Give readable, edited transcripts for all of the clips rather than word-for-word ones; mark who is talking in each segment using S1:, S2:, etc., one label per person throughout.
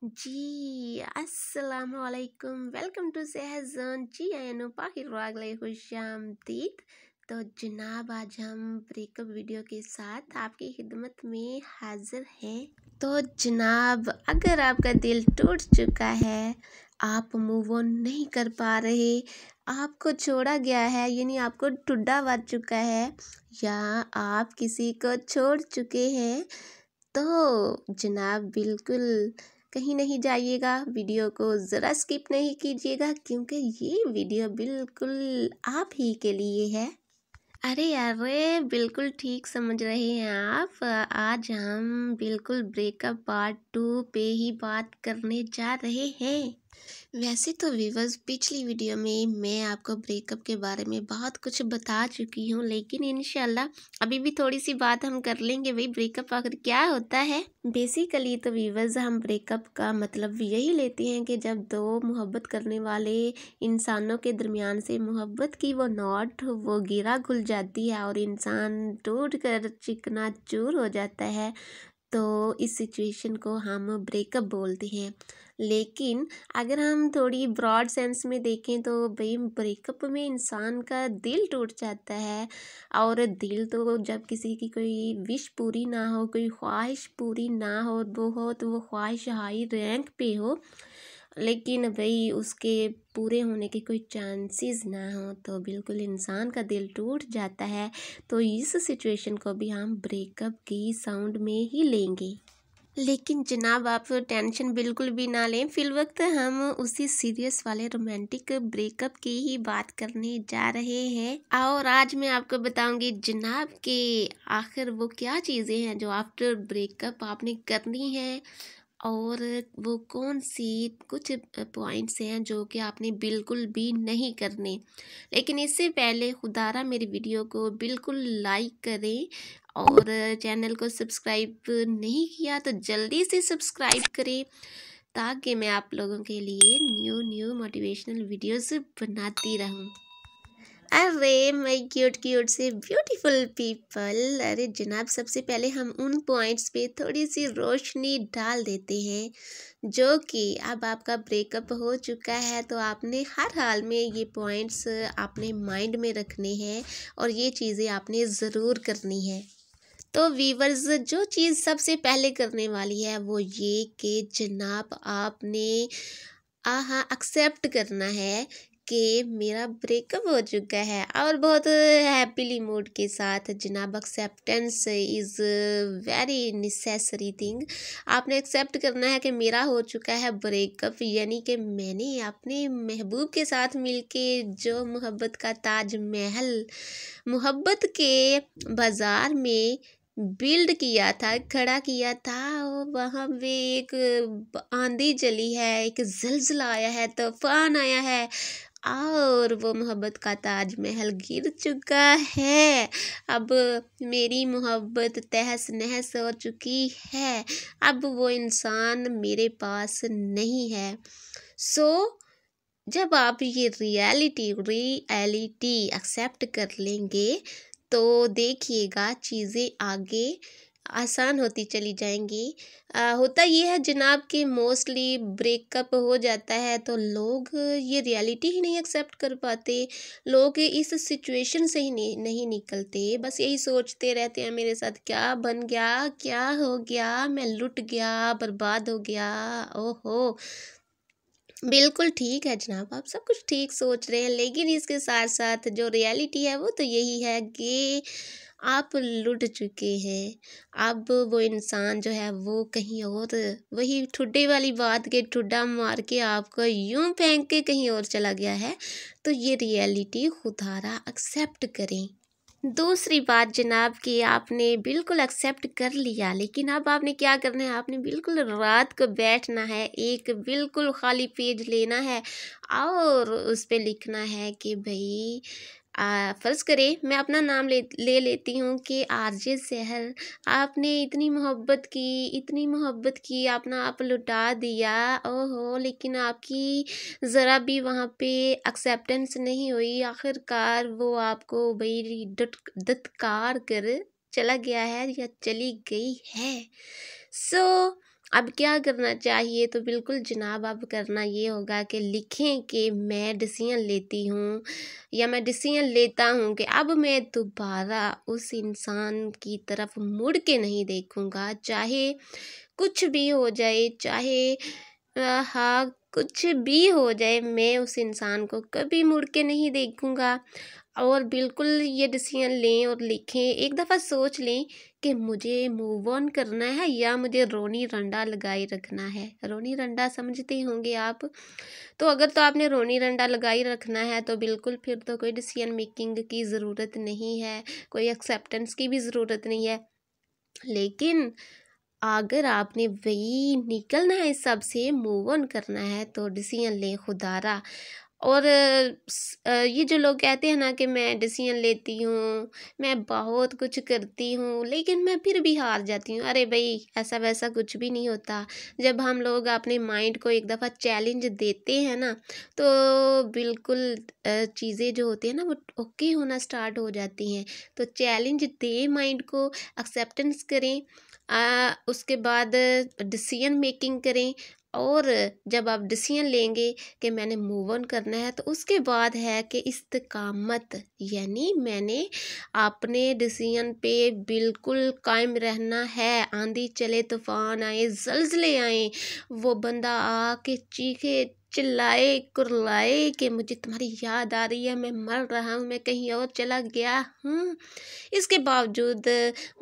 S1: जी, अस्सलामुअलैकुम। Welcome to Sahzon. जी, आयनो पाहिर वागले खुशामदीद। तो जनाब आज हम ब्रेकअप वीडियो के साथ आपकी खिदमत में हाजिर हैं। तो जनाब अगर आपका दिल टूट चुका है, आप मूव ऑन नहीं कर पा रहे, आपको छोड़ा गया है यानी आपको ठुड्डा बज चुका है, या आप किसी को छोड़ चुके हैं, तो जनाब बिल्कुल कहीं नहीं जाइएगा, वीडियो को ज़रा स्किप नहीं कीजिएगा क्योंकि ये वीडियो बिल्कुल आप ही के लिए है। अरे बिल्कुल ठीक समझ रहे हैं आप। आज हम बिल्कुल ब्रेकअप पार्ट 2 पे ही बात करने जा रहे हैं। वैसे तो व्यूअर्स पिछली वीडियो में मैं आपको ब्रेकअप के बारे में बहुत कुछ बता चुकी हूँ, लेकिन इंशाल्लाह अभी भी थोड़ी सी बात हम कर लेंगे। भाई ब्रेकअप आखिर क्या होता है। बेसिकली तो व्यूअर्स हम ब्रेकअप का मतलब यही लेते हैं कि जब दो मोहब्बत करने वाले इंसानों के दरमियान से मोहब्बत की वो नॉट वो गिरा घुल जाती है और इंसान टूट कर चिकना चूर हो जाता है, तो इस सिचुएशन को हम ब्रेकअप बोलते हैं। लेकिन अगर हम थोड़ी ब्रॉड सेंस में देखें तो भाई ब्रेकअप में इंसान का दिल टूट जाता है, और दिल तो जब किसी की कोई विश पूरी ना हो, कोई ख्वाहिश पूरी ना हो, तो वो ख्वाहिश हाई रैंक पे हो, लेकिन भाई उसके पूरे होने के कोई चांसेस ना हो, तो बिल्कुल इंसान का दिल टूट जाता है। तो इस सिचुएशन को भी हम ब्रेकअप की साउंड में ही लेंगे। लेकिन जनाब आप टेंशन बिल्कुल भी ना लें, फिलवक्त हम उसी सीरियस वाले रोमांटिक ब्रेकअप की ही बात करने जा रहे हैं। और आज मैं आपको बताऊंगी जनाब कि आखिर वो क्या चीज़ें हैं जो आफ्टर ब्रेकअप आपने करनी है, और वो कौन सी कुछ पॉइंट्स हैं जो कि आपने बिल्कुल भी नहीं करने। लेकिन इससे पहले खुदारा मेरी वीडियो को बिल्कुल लाइक करें, और चैनल को सब्सक्राइब नहीं किया तो जल्दी से सब्सक्राइब करें, ताकि मैं आप लोगों के लिए न्यू मोटिवेशनल वीडियोस बनाती रहूं। अरे माय क्यूट क्यूट से ब्यूटीफुल पीपल, अरे जनाब सबसे पहले हम उन पॉइंट्स पे थोड़ी सी रोशनी डाल देते हैं जो कि अब आपका ब्रेकअप हो चुका है, तो आपने हर हाल में ये पॉइंट्स अपने माइंड में रखने हैं और ये चीज़ें आपने ज़रूर करनी है। तो वीवर्स जो चीज़ सबसे पहले करने वाली है वो ये कि जनाब आपने एक्सेप्ट करना है कि मेरा ब्रेकअप हो चुका है, और बहुत हैप्पीली मूड के साथ जनाब acceptance is very necessary thing. आपने एक्सेप्ट करना है कि मेरा हो चुका है ब्रेकअप, यानी कि मैंने अपने महबूब के साथ मिलके जो मोहब्बत का ताजमहल मोहब्बत के बाज़ार में बिल्ड किया था, खड़ा किया था, और वहाँ पे एक आंधी चली है, एक ज़लज़ला आया है, तूफान आया है, और वो मोहब्बत का ताजमहल गिर चुका है। अब मेरी मोहब्बत तहस नहस हो चुकी है, अब वो इंसान मेरे पास नहीं है। सो जब आप ये रियलिटी एक्सेप्ट कर लेंगे, तो देखिएगा चीज़ें आगे आसान होती चली जाएंगी। होता ये है जनाब कि मोस्टली ब्रेकअप हो जाता है तो लोग ये रियलिटी ही नहीं एक्सेप्ट कर पाते, लोग इस सिचुएशन से ही नहीं निकलते, बस यही सोचते रहते हैं मेरे साथ क्या बन गया, क्या हो गया, मैं लुट गया, बर्बाद हो गया। ओहो, बिल्कुल ठीक है जनाब, आप सब कुछ ठीक सोच रहे हैं, लेकिन इसके साथ साथ जो रियलिटी है वो तो यही है कि आप लुट चुके हैं। अब वो इंसान जो है वो कहीं और, वही ठुड्डे वाली बात के ठुड्डा मार के आपको यूं फेंक के कहीं और चला गया है, तो ये रियलिटी खुदारा एक्सेप्ट करें। दूसरी बात जनाब कि आपने बिल्कुल एक्सेप्ट कर लिया, लेकिन अब आपने क्या करना है, आपने बिल्कुल रात को बैठना है, एक बिल्कुल खाली पेज लेना है और उस पे लिखना है कि भाई फ़र्ज़ करें मैं अपना नाम ले लेती हूँ कि आरजे सहर, आपने इतनी मोहब्बत की, अपना आप लुटा दिया, ओहो, लेकिन आपकी ज़रा भी वहाँ पे एक्सेप्टेंस नहीं हुई, आखिरकार वो आपको भाई धत्कार कर चला गया है या चली गई है। सो अब क्या करना चाहिए, तो बिल्कुल जनाब अब करना ये होगा कि लिखें कि मैं डिसीजन लेती हूँ या मैं डिसीजन लेता हूँ कि अब मैं दोबारा उस इंसान की तरफ मुड़ के नहीं देखूँगा, चाहे कुछ भी हो जाए, चाहे हाँ कुछ भी हो जाए, मैं उस इंसान को कभी मुड़ के नहीं देखूँगा। और बिल्कुल ये डिसीजन लें और लिखें, एक दफ़ा सोच लें कि मुझे मूव ऑन करना है या मुझे रोनी रंडा लगाए रखना है। रोनी रंडा समझते होंगे आप। तो अगर तो आपने रोनी रंडा लगाए रखना है तो बिल्कुल फिर तो कोई डिसीजन मेकिंग की ज़रूरत नहीं है, कोई एक्सेप्टेंस की भी ज़रूरत नहीं है। लेकिन अगर आपने वही निकलना है, इस सब से मूव ऑन करना है, तो डिसीजन लें खुदारा। और ये जो लोग कहते हैं ना कि मैं डिसीजन लेती हूँ, मैं बहुत कुछ करती हूँ, लेकिन मैं फिर भी हार जाती हूँ। अरे भाई, ऐसा वैसा कुछ भी नहीं होता। जब हम लोग अपने माइंड को एक दफ़ा चैलेंज देते हैं ना, तो बिल्कुल चीज़ें जो होती हैं ना वो ओके होना स्टार्ट हो जाती हैं। तो चैलेंज दें माइंड को, एक्सेप्टेंस करें, उसके बाद डिसीजन मेकिंग करें। और जब आप डिसीजन लेंगे कि मैंने मूव ऑन करना है, तो उसके बाद है कि इस्तिकामत, यानी मैंने अपने डिसीजन पे बिल्कुल कायम रहना है। आंधी चले, तूफान आए, जल्जले आए, वो बंदा आके चीखे चिल्लाए कुर्लाए कि मुझे तुम्हारी याद आ रही है, मैं मर रहा हूँ, मैं कहीं और चला गया हूँ, इसके बावजूद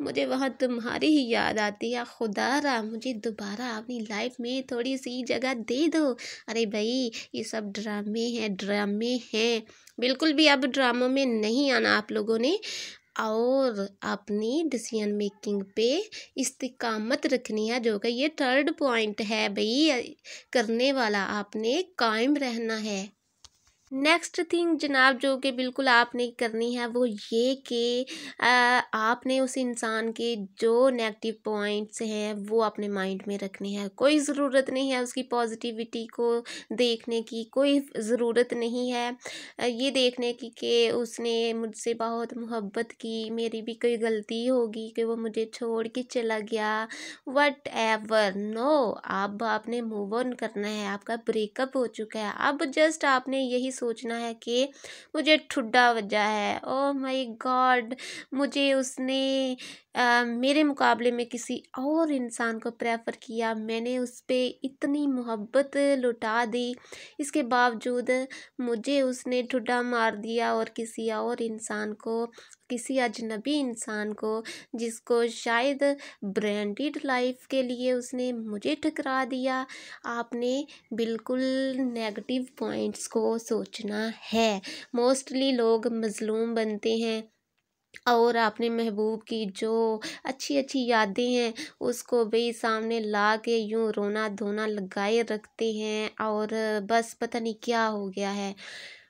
S1: मुझे वहाँ तुम्हारी ही याद आती है। खुदारा मुझे दोबारा अपनी लाइफ में थोड़ी सी जगह दे दो। अरे भाई, ये सब ड्रामे हैं, ड्रामे हैं। बिल्कुल भी अब ड्रामों में नहीं आना आप लोगों ने। और अपनी डिसीजन मेकिंग पे इस्तिकामत रखनी है, जो कि ये थर्ड पॉइंट है भाई। करने वाला आपने कायम रहना है। नेक्स्ट थिंग जनाब जो कि बिल्कुल आपने करनी है वो ये कि आपने उस इंसान के जो नेगेटिव पॉइंट्स हैं वो अपने माइंड में रखने हैं। कोई ज़रूरत नहीं है उसकी पॉजिटिविटी को देखने की, कोई ज़रूरत नहीं है ये देखने की कि उसने मुझसे बहुत मोहब्बत की, मेरी भी कोई गलती होगी कि वो मुझे छोड़ के चला गया, वट एवर। नो, अब आपने मूव ऑन करना है, आपका ब्रेकअप हो चुका है। अब जस्ट आपने यही सोचना है कि मुझे ठुड्डा वजा है, ओह माय गॉड, मुझे उसने मेरे मुकाबले में किसी और इंसान को प्रेफर किया, मैंने उस पर इतनी मोहब्बत लुटा दी, इसके बावजूद मुझे उसने ठुड्डा मार दिया और किसी और इंसान को, किसी अजनबी इंसान को, जिसको शायद ब्रांडेड लाइफ के लिए उसने मुझे ठुकरा दिया। आपने बिल्कुल नेगेटिव पॉइंट्स को सोचना है। मोस्टली लोग मज़लूम बनते हैं और अपने महबूब की जो अच्छी अच्छी यादें हैं उसको भी सामने ला के यूँ रोना धोना लगाए रखते हैं, और बस पता नहीं क्या हो गया है।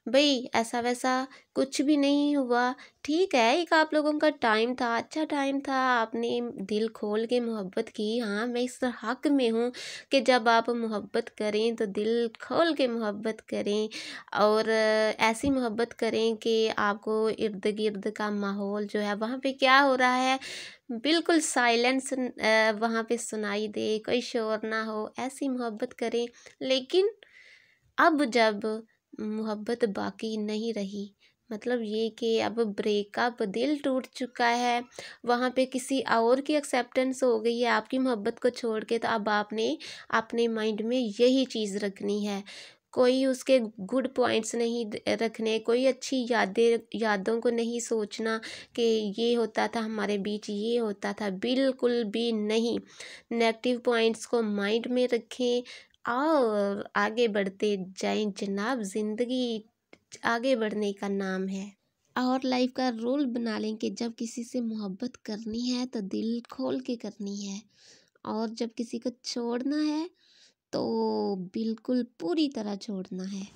S1: भाई ऐसा वैसा कुछ भी नहीं हुआ। ठीक है, एक आप लोगों का टाइम था, अच्छा टाइम था, आपने दिल खोल के मोहब्बत की। हाँ, मैं इस हक़ में हूँ कि जब आप मोहब्बत करें तो दिल खोल के मोहब्बत करें, और ऐसी मोहब्बत करें कि आपको इर्द गिर्द का माहौल जो है वहाँ पे क्या हो रहा है बिल्कुल साइलेंस वहाँ पे सुनाई दे, कोई शोर ना हो, ऐसी मोहब्बत करें। लेकिन अब जब मोहब्बत बाकी नहीं रही, मतलब ये कि अब ब्रेकअप, दिल टूट चुका है, वहाँ पे किसी और की एक्सेप्टेंस हो गई है आपकी मोहब्बत को छोड़ के, तो अब आपने अपने माइंड में यही चीज़ रखनी है। कोई उसके गुड पॉइंट्स नहीं रखने, कोई अच्छी यादों को नहीं सोचना कि ये होता था हमारे बीच, ये होता था, बिल्कुल भी नहीं। नेगेटिव पॉइंट्स को माइंड में रखें और आगे बढ़ते जाएं जनाब। ज़िंदगी आगे बढ़ने का नाम है। और लाइफ का रूल बना लें कि जब किसी से मोहब्बत करनी है तो दिल खोल के करनी है, और जब किसी को छोड़ना है तो बिल्कुल पूरी तरह छोड़ना है।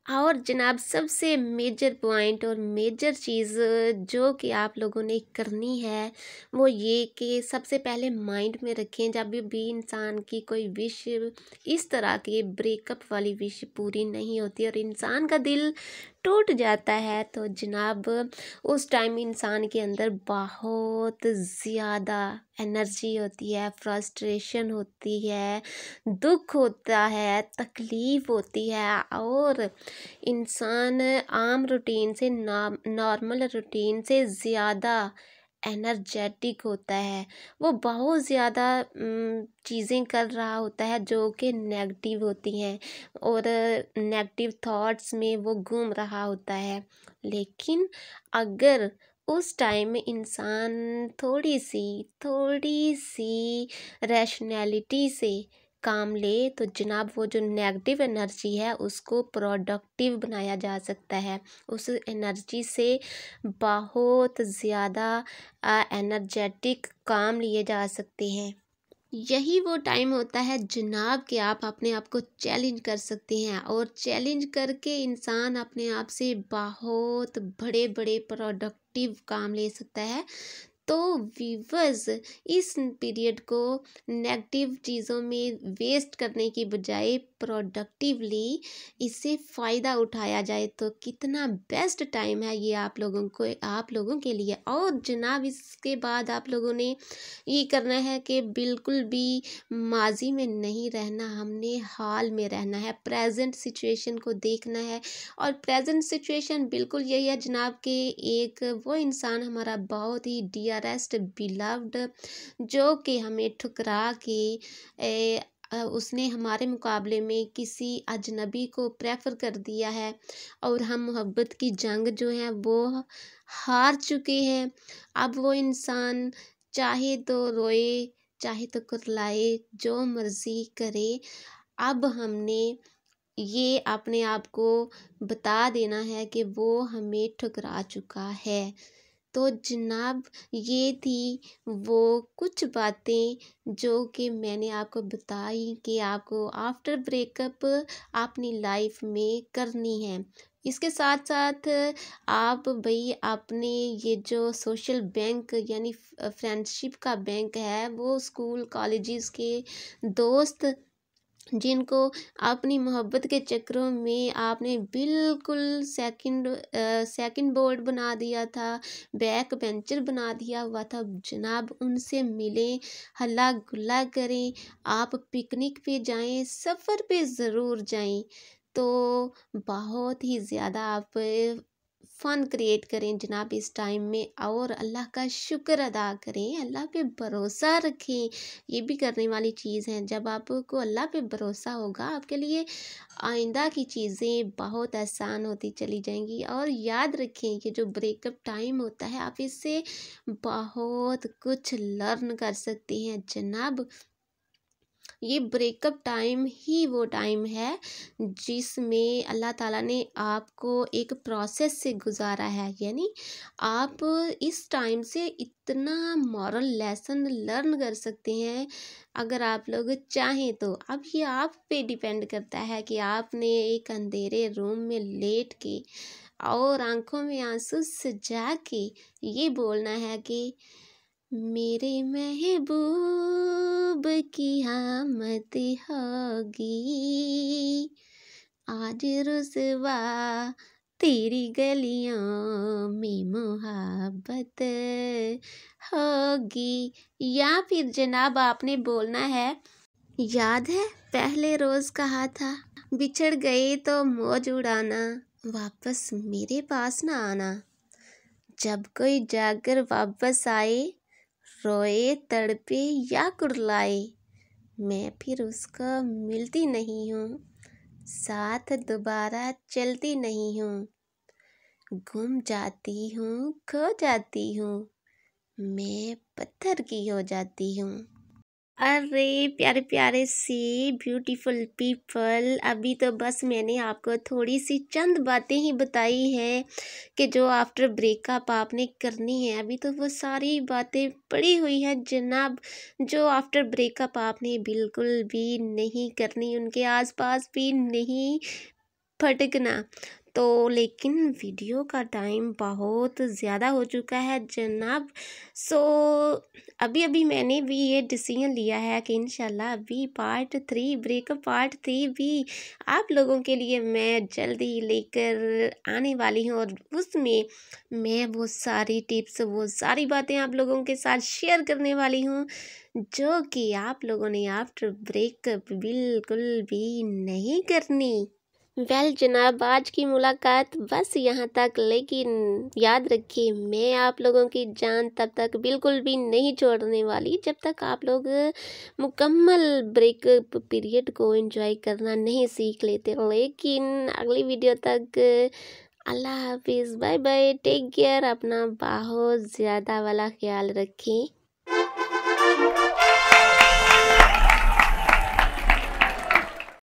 S1: और जनाब सबसे मेजर पॉइंट और मेजर चीज़ जो कि आप लोगों ने करनी है वो ये कि सबसे पहले माइंड में रखें, जब भी इंसान की कोई विश इस तरह की ब्रेकअप वाली विश पूरी नहीं होती और इंसान का दिल टूट जाता है तो जनाब उस टाइम इंसान के अंदर बहुत ज़्यादा एनर्जी होती है, फ्रस्ट्रेशन होती है, दुख होता है, तकलीफ़ होती है और इंसान आम रूटीन से नॉर्मल रूटीन से ज़्यादा एनर्जेटिक होता है। वो बहुत ज़्यादा चीज़ें कर रहा होता है जो कि नेगेटिव होती हैं और नेगेटिव थॉट्स में वो घूम रहा होता है। लेकिन अगर उस टाइम में इंसान थोड़ी सी रैशनैलिटी से काम ले तो जनाब वो जो नेगेटिव एनर्जी है उसको प्रोडक्टिव बनाया जा सकता है। उस एनर्जी से बहुत ज़्यादा एनर्जेटिक काम लिए जा सकते हैं। यही वो टाइम होता है जनाब कि आप अपने आप को चैलेंज कर सकते हैं और चैलेंज करके इंसान अपने आप से बहुत बड़े बड़े प्रोडक्टिव काम ले सकता है। तो वीवर्स इस पीरियड को नेगेटिव चीज़ों में वेस्ट करने की बजाय प्रोडक्टिवली इससे फ़ायदा उठाया जाए तो कितना बेस्ट टाइम है ये आप लोगों के लिए। और जनाब इसके बाद आप लोगों ने ये करना है कि बिल्कुल भी माजी में नहीं रहना, हमने हाल में रहना है, प्रेजेंट सिचुएशन को देखना है। और प्रेजेंट सिचुएशन बिल्कुल यही है जनाब कि एक वो इंसान हमारा बहुत ही डियरेस्ट बिलव्ड जो कि हमें ठुकरा के उसने हमारे मुकाबले में किसी अजनबी को प्रेफर कर दिया है और हम मोहब्बत की जंग जो है वो हार चुके हैं। अब वो इंसान चाहे तो रोए चाहे तो कुरलाए जो मर्जी करे। अब हमने ये अपने आप को बता देना है कि वो हमें ठुकरा चुका है। तो जनाब ये थी वो कुछ बातें जो कि मैंने आपको बताई कि आपको आफ्टर ब्रेकअप अपनी लाइफ में करनी है। इसके साथ साथ आप भाई अपने ये जो सोशल बैंक यानी फ्रेंडशिप का बैंक है वो स्कूल कॉलेजेस के दोस्त जिनको अपनी मोहब्बत के चक्करों में आपने बिल्कुल सेकंड बोर्ड बना दिया था, बैक बेंचर बना दिया हुआ था, जनाब उनसे मिलें, हल्ला गुल्ला करें, आप पिकनिक पे जाएं, सफ़र पे ज़रूर जाएं। तो बहुत ही ज़्यादा आप फ़न क्रिएट करें जनाब इस टाइम में और अल्लाह का शुक्र अदा करें, अल्लाह पे भरोसा रखें। ये भी करने वाली चीज़ है, जब आपको अल्लाह पे भरोसा होगा आपके लिए आइंदा की चीज़ें बहुत आसान होती चली जाएंगी। और याद रखें ये जो ब्रेकअप टाइम होता है आप इससे बहुत कुछ लर्न कर सकते हैं जनाब। ये ब्रेकअप टाइम ही वो टाइम है जिसमें अल्लाह ताला ने आपको एक प्रोसेस से गुजारा है, यानी आप इस टाइम से इतना मॉरल लेसन लर्न कर सकते हैं अगर आप लोग चाहें तो। अब ये आप पे डिपेंड करता है कि आपने एक अंधेरे रूम में लेट के और आंखों में आंसू सजा के ये बोलना है कि मेरे महबूब की आमद होगी, आज रुसवा तेरी गलियों में मोहब्बत होगी। या फिर जनाब आपने बोलना है, याद है पहले रोज कहा था बिछड़ गए तो मौज उड़ाना, वापस मेरे पास ना आना। जब कोई जाकर वापस आए रोए तड़पे या कुरलाए, मैं फिर उसको मिलती नहीं हूँ, साथ दोबारा चलती नहीं हूँ, गुम जाती हूँ खो जाती हूँ, मैं पत्थर की हो जाती हूँ। अरे प्यारे प्यारे से ब्यूटीफुल पीपल, अभी तो बस मैंने आपको थोड़ी सी चंद बातें ही बताई हैं कि जो आफ्टर ब्रेकअप आपने करनी है। अभी तो वो सारी बातें पड़ी हुई है जनाब जो आफ्टर ब्रेकअप आपने बिल्कुल भी नहीं करनी, उनके आसपास भी नहीं भटकना। तो लेकिन वीडियो का टाइम बहुत ज़्यादा हो चुका है जनाब। सो अभी मैंने भी ये डिसीजन लिया है कि इंशाल्लाह अभी पार्ट 3 ब्रेकअप पार्ट 3 भी आप लोगों के लिए मैं जल्दी ही लेकर आने वाली हूँ, और उसमें मैं वो सारी टिप्स, वो सारी बातें आप लोगों के साथ शेयर करने वाली हूँ जो कि आप लोगों ने आफ्टर ब्रेकअप बिल्कुल भी नहीं करनी। जनाब, आज की मुलाकात बस यहाँ तक, लेकिन याद रखिए मैं आप लोगों की जान तब तक बिल्कुल भी नहीं छोड़ने वाली जब तक आप लोग मुकम्मल ब्रेकअप पीरियड को एंजॉय करना नहीं सीख लेते। लेकिन अगली वीडियो तक अल्लाह हाफिज़, बाय बाय, टेक केयर, अपना बहुत ज़्यादा वाला ख्याल रखें।